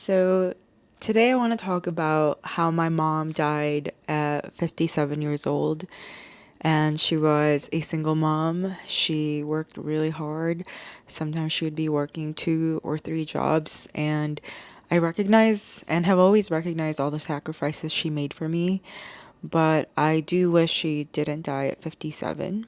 So, today I want to talk about how my mom died at 57 years old. And she was a single mom. She worked really hard. Sometimes she would be working two or three jobs. And I recognize and have always recognized all the sacrifices she made for me. But I do wish she didn't die at 57.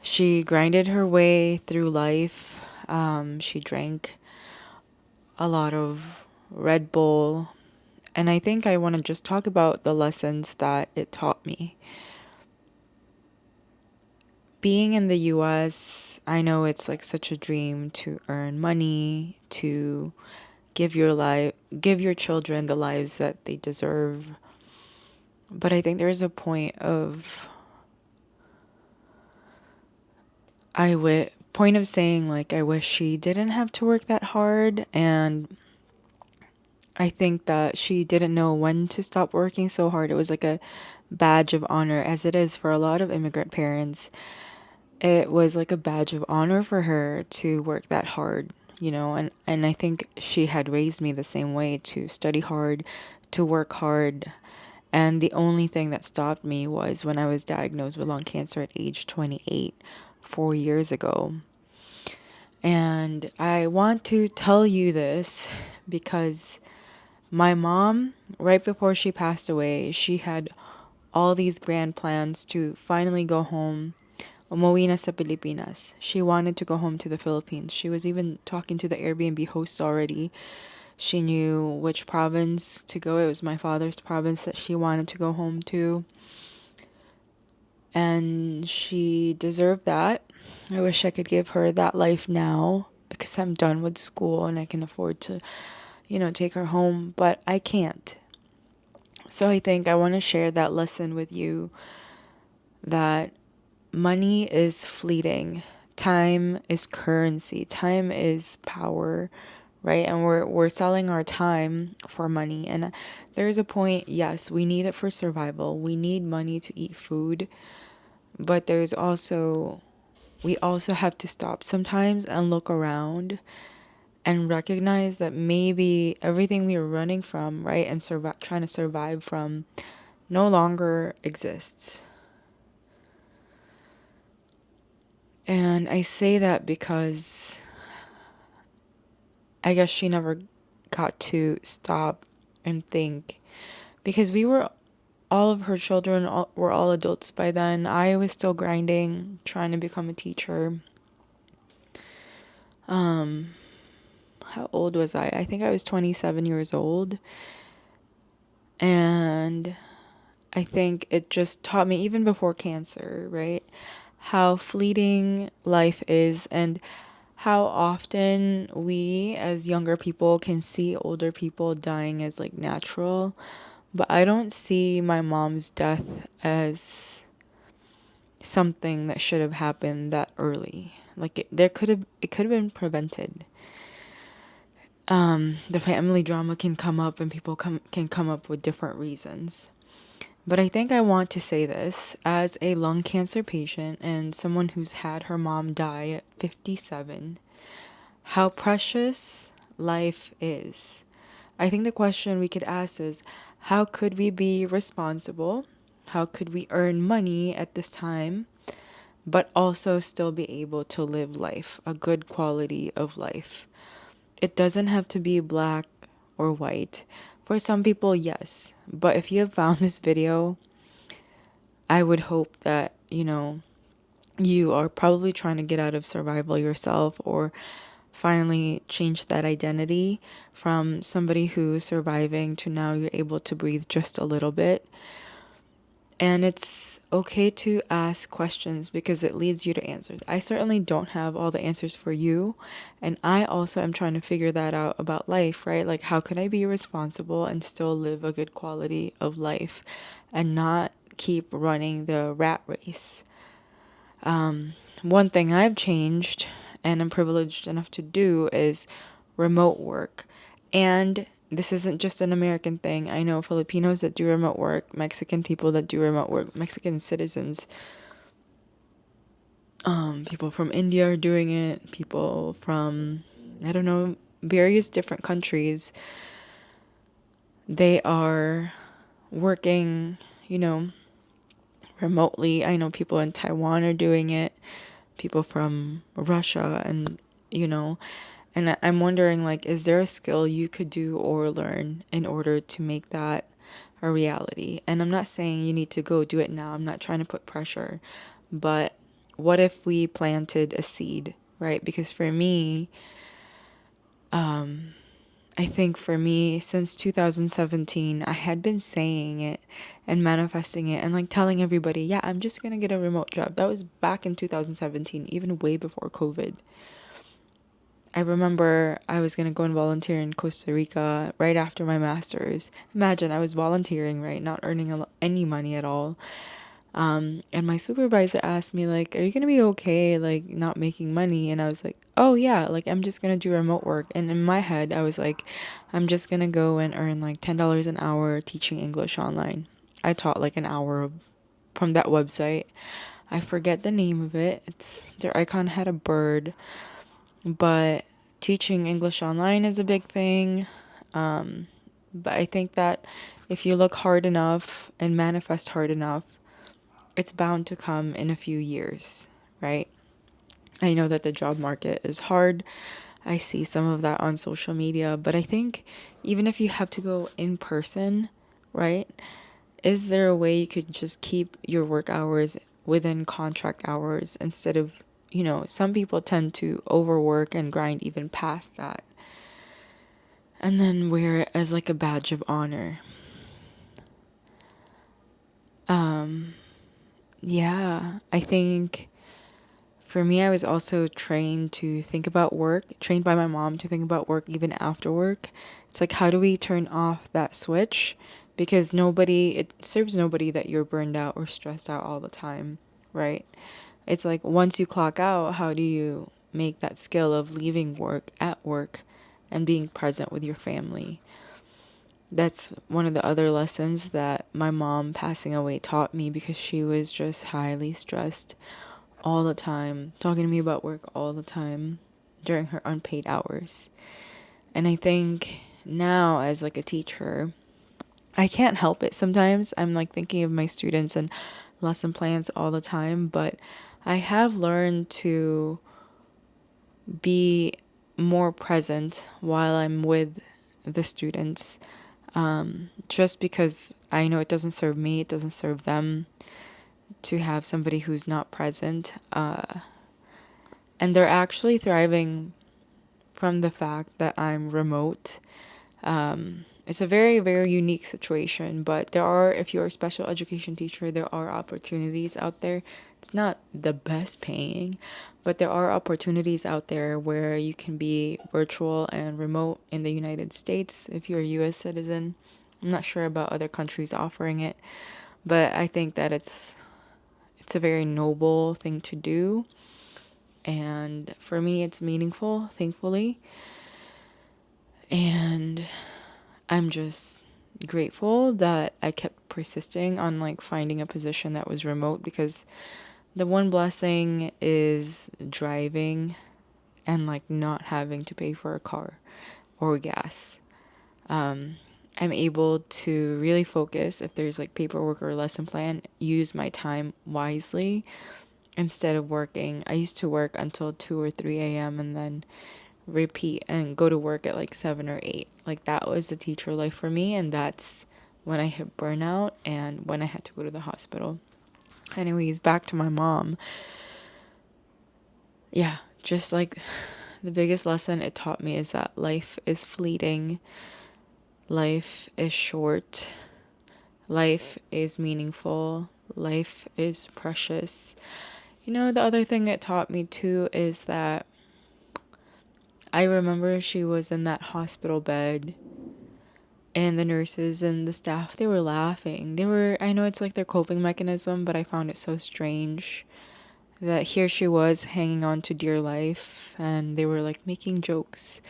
She grinded her way through life. She drank a lot of Red Bull. And I think I want to just talk about the lessons that it taught me. Being in the US, I know it's like such a dream to earn money, to give your children the lives that they deserve. But I think there's a point of saying like I wish she didn't have to work that hard, and I think that she didn't know when to stop working so hard. It was like a badge of honor, as it is for a lot of immigrant parents. It was like a badge of honor for her to work that hard, and I think she had raised me the same way, to study hard, to work hard. And the only thing that stopped me was when I was diagnosed with lung cancer at age 28, 4 years ago. And I want to tell you this because my mom, right before she passed away, she had all these grand plans to finally go home. Umuwi na sa Pilipinas. She wanted to go home to the Philippines. She was even talking to the Airbnb hosts already. She knew which province to go. It was my father's province that she wanted to go home to. And she deserved that. I wish I could give her that life now because I'm done with school and I can afford to, take her home, but I can't. So I think I want to share that lesson with you, that money is fleeting. Time is currency. Time is power, right? And we're selling our time for money. And there's a point, yes, we need it for survival. We need money to eat food. But we also have to stop sometimes and look around and recognize that maybe everything we were running from, right, and trying to survive from no longer exists. And I say that because I guess she never got to stop and think, because all of her children were all adults by then. I was still grinding, trying to become a teacher. How old was I? I think I was 27 years old. And I think it just taught me, even before cancer, right, how fleeting life is, and how often we as younger people can see older people dying as like natural. But I don't see my mom's death as something that should have happened that early. Like it could have been prevented. The family drama can come up and people can come up with different reasons. But I think I want to say this as a lung cancer patient and someone who's had her mom die at 57, how precious life is. I think the question we could ask is, how could we be responsible? How could we earn money at this time, but also still be able to live life, a good quality of life? It doesn't have to be black or white. For some people, yes. But if you have found this video, I would hope that, you are probably trying to get out of survival yourself, or finally change that identity from somebody who's surviving to now you're able to breathe just a little bit. And it's okay to ask questions because it leads you to answers. I certainly don't have all the answers for you. And I also am trying to figure that out about life, right? Like, how can I be responsible and still live a good quality of life and not keep running the rat race? One thing I've changed and I'm privileged enough to do is remote work. And this isn't just an American thing. I know Filipinos that do remote work, Mexican people that do remote work, Mexican citizens. People from India are doing it. People from, I don't know, various different countries, they are working, remotely. I know people in Taiwan are doing it, people from Russia, and, you know, and I'm wondering, like, is there a skill you could do or learn in order to make that a reality? And I'm not saying you need to go do it now. I'm not trying to put pressure. But what if we planted a seed, right? Because for me, I think for me, since 2017, I had been saying it and manifesting it and like telling everybody, yeah, I'm just going to get a remote job. That was back in 2017, even way before COVID. I remember I was going to go and volunteer in Costa Rica right after my master's. Imagine I was volunteering, right? Not earning any money at all. And my supervisor asked me, like, are you going to be okay, like, not making money? And I was like, oh, yeah, like, I'm just going to do remote work. And in my head, I was like, I'm just going to go and earn like $10 an hour teaching English online. I taught like an hour from that website. I forget the name of it. Their icon had a bird, but teaching English online is a big thing. But I think that if you look hard enough and manifest hard enough, it's bound to come in a few years, right? I know that the job market is hard. I see some of that on social media, but I think even if you have to go in person, right? Is there a way you could just keep your work hours within contract hours instead of, some people tend to overwork and grind even past that and then wear it as like a badge of honor. Yeah, I think for me, I was also trained by my mom to think about work even after work. It's like, how do we turn off that switch? Because it serves nobody that you're burned out or stressed out all the time, right? It's like, once you clock out, how do you make that skill of leaving work at work and being present with your family? That's one of the other lessons that my mom passing away taught me, because she was just highly stressed all the time, talking to me about work all the time during her unpaid hours. And I think now, as like a teacher, I can't help it. Sometimes I'm like thinking of my students and lesson plans all the time, but I have learned to be more present while I'm with the students. Just because I know it doesn't serve me, it doesn't serve them to have somebody who's not present. And they're actually thriving from the fact that I'm remote. It's a very, very unique situation, but if you're a special education teacher, there are opportunities out there. It's not the best paying, but there are opportunities out there where you can be virtual and remote in the United States if you're a US citizen. I'm not sure about other countries offering it, but I think that it's a very noble thing to do. And for me, it's meaningful, thankfully. And I'm just grateful that I kept persisting on like finding a position that was remote, because the one blessing is driving and like not having to pay for a car or gas. I'm able to really focus if there's like paperwork or lesson plan, use my time wisely instead of working. I used to work until 2 or 3 a.m. and then repeat and go to work at like 7 or 8. Like, that was the teacher life for me, and that's when I hit burnout and when I had to go to the hospital. Anyways, back to my mom. Yeah, just like the biggest lesson it taught me is that life is fleeting, life is short, life is meaningful, life is precious. The other thing it taught me too is that I remember she was in that hospital bed, and the nurses and the staff, they were laughing. I know it's like their coping mechanism, but I found it so strange that here she was hanging on to dear life, and they were like making jokes.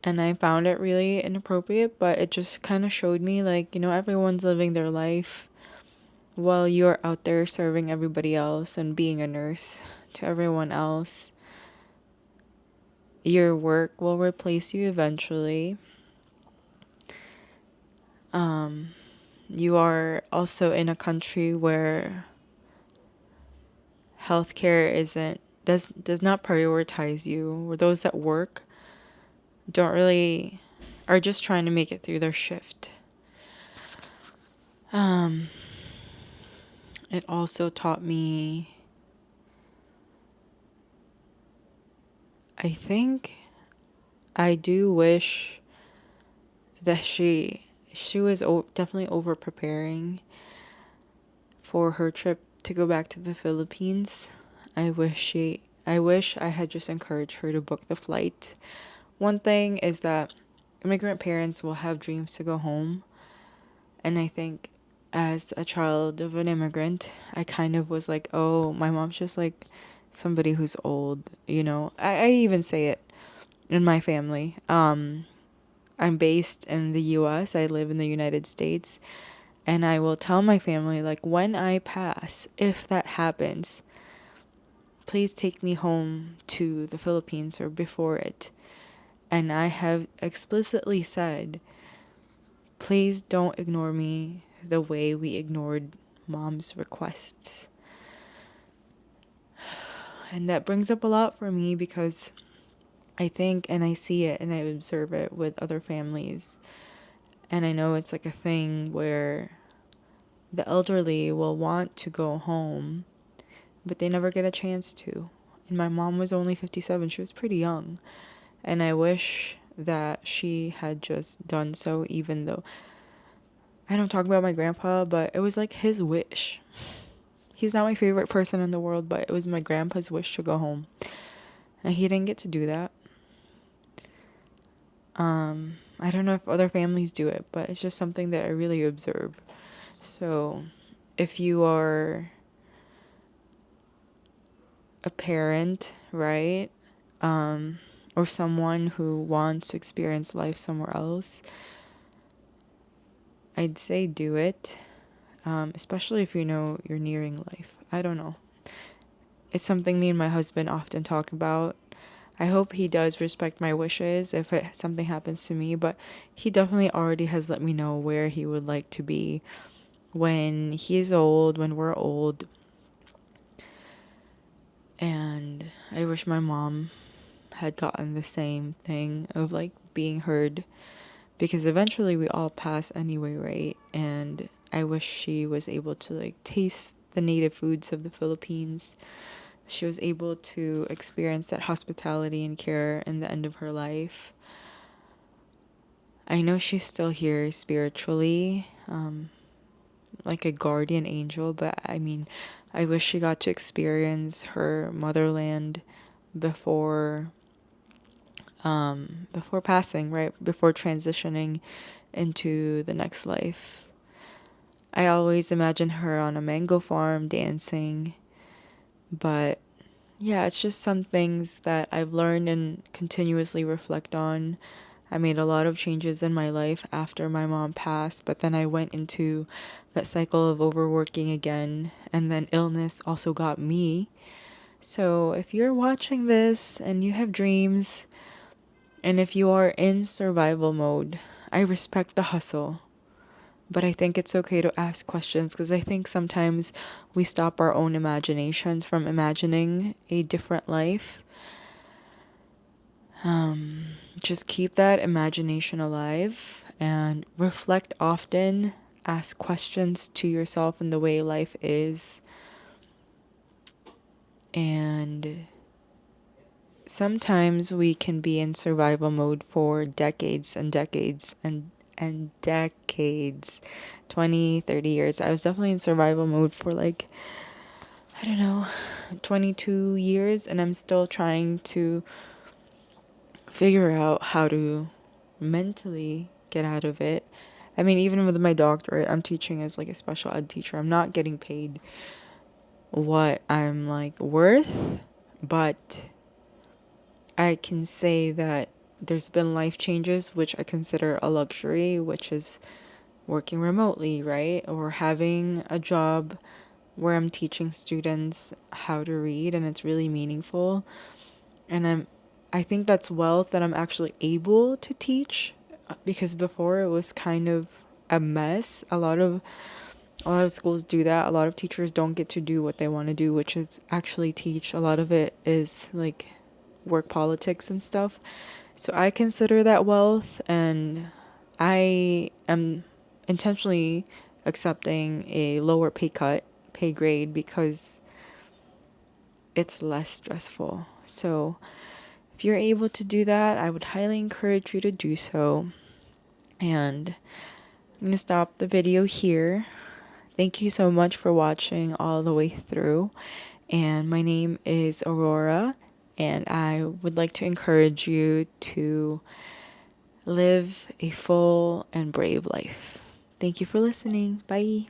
And I found it really inappropriate, but it just kind of showed me like, everyone's living their life while you're out there serving everybody else and being a nurse to everyone else. Your work will replace you eventually. You are also in a country where healthcare isn't does not prioritize you, or those that work don't really are just trying to make it through their shift. It also taught me, I think I do wish that she was definitely over preparing for her trip to go back to the Philippines. I wish I had just encouraged her to book the flight. One thing is that immigrant parents will have dreams to go home, and I think as a child of an immigrant, I kind of was like, oh, my mom's just like somebody who's old, you know. I even say it in my family. I'm based in the US, I live in the United States, and I will tell my family, like, when I pass, if that happens, please take me home to the Philippines or before it. And I have explicitly said, please don't ignore me the way we ignored mom's requests. And that brings up a lot for me because I think and I see it and I observe it with other families. And I know it's like a thing where the elderly will want to go home, but they never get a chance to. And my mom was only 57. She was pretty young. And I wish that she had just done so, even though I don't talk about my grandpa, but it was like his wish. He's not my favorite person in the world, but it was my grandpa's wish to go home. And he didn't get to do that. I don't know if other families do it, but it's just something that I really observe. So if you are a parent, right? Or someone who wants to experience life somewhere else, I'd say do it. Especially if you know you're nearing life. I don't know. It's something me and my husband often talk about. I hope he does respect my wishes if something happens to me, but he definitely already has let me know where he would like to be when he's old, when we're old. And I wish my mom had gotten the same thing of like being heard, because eventually we all pass anyway, right? And I wish she was able to like taste the native foods of the Philippines. She was able to experience that hospitality and care in the end of her life. I know she's still here spiritually, like a guardian angel, but I mean, I wish she got to experience her motherland before before passing, right? Before transitioning into the next life. I always imagine her on a mango farm dancing, but yeah, it's just some things that I've learned and continuously reflect on. I made a lot of changes in my life after my mom passed, but then I went into that cycle of overworking again, and then illness also got me. So if you're watching this and you have dreams, and if you are in survival mode, I respect the hustle. But I think it's okay to ask questions, because I think sometimes we stop our own imaginations from imagining a different life. Just keep that imagination alive and reflect often. Ask questions to yourself in the way life is. And sometimes we can be in survival mode for decades and decades and decades, 20, 30 years. I was definitely in survival mode for like, I don't know, 22 years, and I'm still trying to figure out how to mentally get out of it. I mean, even with my doctorate, I'm teaching as like a special ed teacher. I'm not getting paid what I'm like worth, but I can say that there's been life changes which I consider a luxury, which is working remotely, right? Or having a job where I'm teaching students how to read and it's really meaningful. And I think that's wealth that I'm actually able to teach, because before it was kind of a mess. A lot of schools do that. A lot of teachers don't get to do what they want to do, which is actually teach. A lot of it is like work politics and stuff. So I consider that wealth, and I am intentionally accepting a lower pay grade, because it's less stressful. So if you're able to do that, I would highly encourage you to do so. And I'm going to stop the video here. Thank you so much for watching all the way through. And my name is Aurora, and I would like to encourage you to live a full and brave life. Thank you for listening. Bye.